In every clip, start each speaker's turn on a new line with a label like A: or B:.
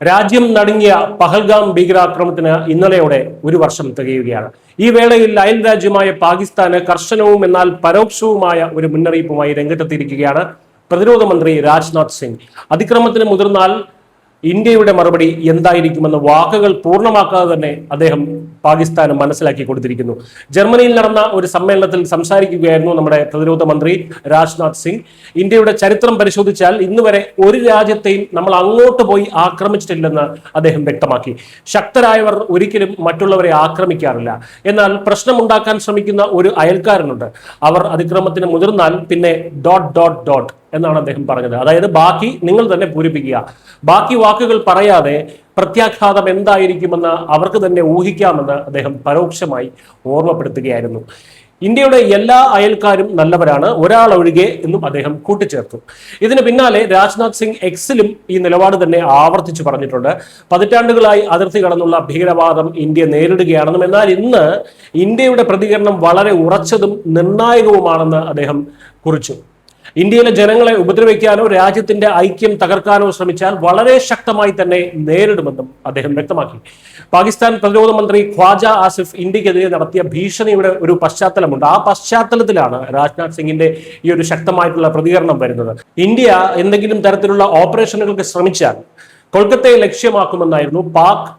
A: രാജ്യം നടുങ്ങിയ പഹൽഗാം ഭീകരാക്രമണത്തിന് ഇന്നലെയോടെ ഒരു വർഷം തികയുകയാണ്. ഈ വേളയിൽ അയൽ രാജ്യമായ പാകിസ്ഥാന് കർശനവും എന്നാൽ പരോക്ഷവുമായ ഒരു മുന്നറിയിപ്പുമായി രംഗത്തെത്തിയിരിക്കുകയാണ് പ്രതിരോധ മന്ത്രി രാജ്നാഥ് സിംഗ്. അതിക്രമത്തിന് മുതിർന്നാൽ ഇന്ത്യയുടെ മറുപടി എന്തായിരിക്കുമെന്ന് വാക്കുകൾ പൂർണ്ണമാക്കാതെ തന്നെ അദ്ദേഹം പാകിസ്ഥാന് മനസ്സിലാക്കി കൊടുത്തിരിക്കുന്നു. ജർമ്മനിയിൽ നടന്ന ഒരു സമ്മേളനത്തിൽ സംസാരിക്കുകയായിരുന്നു നമ്മുടെ പ്രതിരോധ മന്ത്രി രാജ്നാഥ് സിംഗ്. ഇന്ത്യയുടെ ചരിത്രം പരിശോധിച്ചാൽ ഇന്ന് വരെ ഒരു രാജ്യത്തെയും നമ്മൾ അങ്ങോട്ട് പോയി ആക്രമിച്ചിട്ടില്ലെന്ന് അദ്ദേഹം വ്യക്തമാക്കി. ശക്തരായവർ ഒരിക്കലും മറ്റുള്ളവരെ ആക്രമിക്കാറില്ല. എന്നാൽ പ്രശ്നമുണ്ടാക്കാൻ ശ്രമിക്കുന്ന ഒരു അയൽക്കാരനുണ്ട്. അവർ അതിക്രമത്തിന് മുതിർന്നാൽ പിന്നെ ... എന്നാണ് അദ്ദേഹം പറഞ്ഞത്. അതായത് ബാക്കി നിങ്ങൾ തന്നെ പൂരിപ്പിക്കുക. ബാക്കി വാക്കുകൾ പറയാതെ പ്രത്യാഘാതം എന്തായിരിക്കുമെന്ന് അവർക്ക് തന്നെ ഊഹിക്കാമെന്ന് അദ്ദേഹം പരോക്ഷമായി ഓർമ്മപ്പെടുത്തുകയായിരുന്നു. ഇന്ത്യയുടെ എല്ലാ അയൽക്കാരും നല്ലവരാണ്, ഒരാൾ ഒഴികെ എന്നും അദ്ദേഹം കൂട്ടിച്ചേർത്തു. ഇതിന് പിന്നാലെ രാജ്നാഥ് സിംഗ് എക്സിലും ഈ നിലപാട് തന്നെ ആവർത്തിച്ചു പറഞ്ഞിട്ടുണ്ട്. പതിറ്റാണ്ടുകളായി അതിർത്തി കടന്നുള്ള ഭീകരവാദം ഇന്ത്യ നേരിടുകയാണെന്നും എന്നാൽ ഇന്ന് ഇന്ത്യയുടെ പ്രതികരണം വളരെ ഉറച്ചതും നിർണായകവുമാണെന്ന് അദ്ദേഹം കുറിച്ചു. ഇന്ത്യയിലെ ജനങ്ങളെ ഉപദ്രവിക്കാനോ രാജ്യത്തിന്റെ ഐക്യം തകർക്കാനോ ശ്രമിച്ചാൽ വളരെ ശക്തമായി തന്നെ നേരിടുമെന്നും അദ്ദേഹം വ്യക്തമാക്കി. പാകിസ്ഥാൻ പ്രതിരോധ മന്ത്രി ഖ്വാജ ആസിഫ് ഇന്ത്യക്കെതിരെ നടത്തിയ ഭീഷണിയുടെ ഒരു പശ്ചാത്തലമുണ്ട്. ആ പശ്ചാത്തലത്തിലാണ് രാജ്നാഥ് സിംഗിന്റെ ഈ ഒരു ശക്തമായിട്ടുള്ള പ്രതികരണം വരുന്നത്. ഇന്ത്യ എന്തെങ്കിലും തരത്തിലുള്ള ഓപ്പറേഷനുകൾക്ക് ശ്രമിച്ചാൽ കൊൽക്കത്തയെ ലക്ഷ്യമാക്കുമെന്നായിരുന്നു പാക്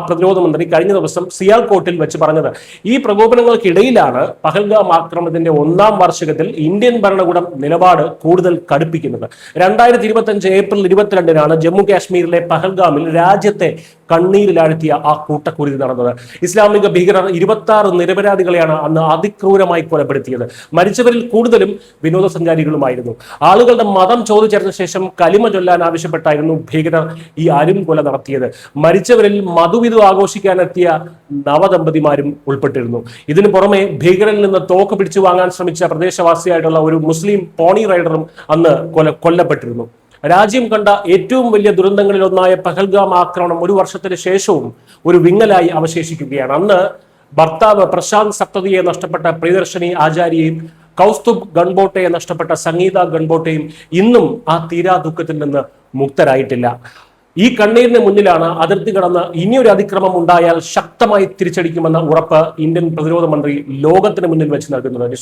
A: പ്രതിരോധ മന്ത്രി കഴിഞ്ഞ ദിവസം സിയാൽകോട്ടിൽ വെച്ച് പറഞ്ഞത്. ഈ പ്രകോപനങ്ങൾക്കിടയിലാണ് പഹൽഗാം ആക്രമണത്തിന്റെ 1ാം വാർഷികത്തിൽ ഇന്ത്യൻ ഭരണകൂടം നിലപാട് കൂടുതൽ കടുപ്പിക്കുന്നത്. 2025 ഏപ്രിൽ 22-നാണ് ജമ്മു കാശ്മീരിലെ പഹൽഗാമിൽ രാജ്യത്തെ കണ്ണീരിലാഴ്ത്തിയ ആ കൂട്ടക്കുരുതി നടന്നത്. ഇസ്ലാമിക ഭീകരർ 26 നിരപരാധികളെയാണ് അന്ന് അതിക്രൂരമായി കൊലപ്പെടുത്തിയത്. മരിച്ചവരിൽ കൂടുതലും വിനോദസഞ്ചാരികളുമായിരുന്നു. ആളുകളുടെ മതം ചോദിച്ചറിഞ്ഞ ശേഷം കലിമ ചൊല്ലാൻ ആവശ്യപ്പെട്ടായിരുന്നു ഭീകരർ ഈ അരുംകൊല നടത്തിയത്. മരിച്ചവരിൽ മധുവിധു ആഘോഷിക്കാനെത്തിയ നവദമ്പതിമാരും ഉൾപ്പെട്ടിരുന്നു. ഇതിനു പുറമെ ഭീകരനിൽ നിന്ന് തോക്ക് പിടിച്ചു വാങ്ങാൻ ശ്രമിച്ച പ്രദേശവാസിയായിട്ടുള്ള ഒരു മുസ്ലിം പോണി റൈഡറും അന്ന് കൊല്ലപ്പെട്ടിരുന്നു. രാജ്യം കണ്ട ഏറ്റവും വലിയ ദുരന്തങ്ങളിൽ ഒന്നായ പഹൽഗാം ആക്രമണം ഒരു വർഷത്തിന് ശേഷവും ഒരു വിങ്ങലായി അവശേഷിക്കുകയാണ്. അന്ന് ഭർത്താവ് പ്രശാന്ത് സപ്തതിയെ നഷ്ടപ്പെട്ട പ്രിയദർശിനി ആചാര്യയും കൗസ്തുഭ് ഗൺബോട്ടയെ നഷ്ടപ്പെട്ട സംഗീത ഗൺബോട്ടയും ഇന്നും ആ തീരാ ദുഃഖത്തിൽ നിന്ന് മുക്തരായിട്ടില്ല. ഈ കണ്ണീരിന് മുന്നിലാണ് അതിർത്തി കടന്ന് ഇനിയൊരു അതിക്രമം ഉണ്ടായാൽ ശക്തമായി തിരിച്ചടിക്കുമെന്ന ഉറപ്പ് ഇന്ത്യൻ പ്രതിരോധ മന്ത്രി ലോകത്തിന് മുന്നിൽ വെച്ച് നൽകുന്നത്.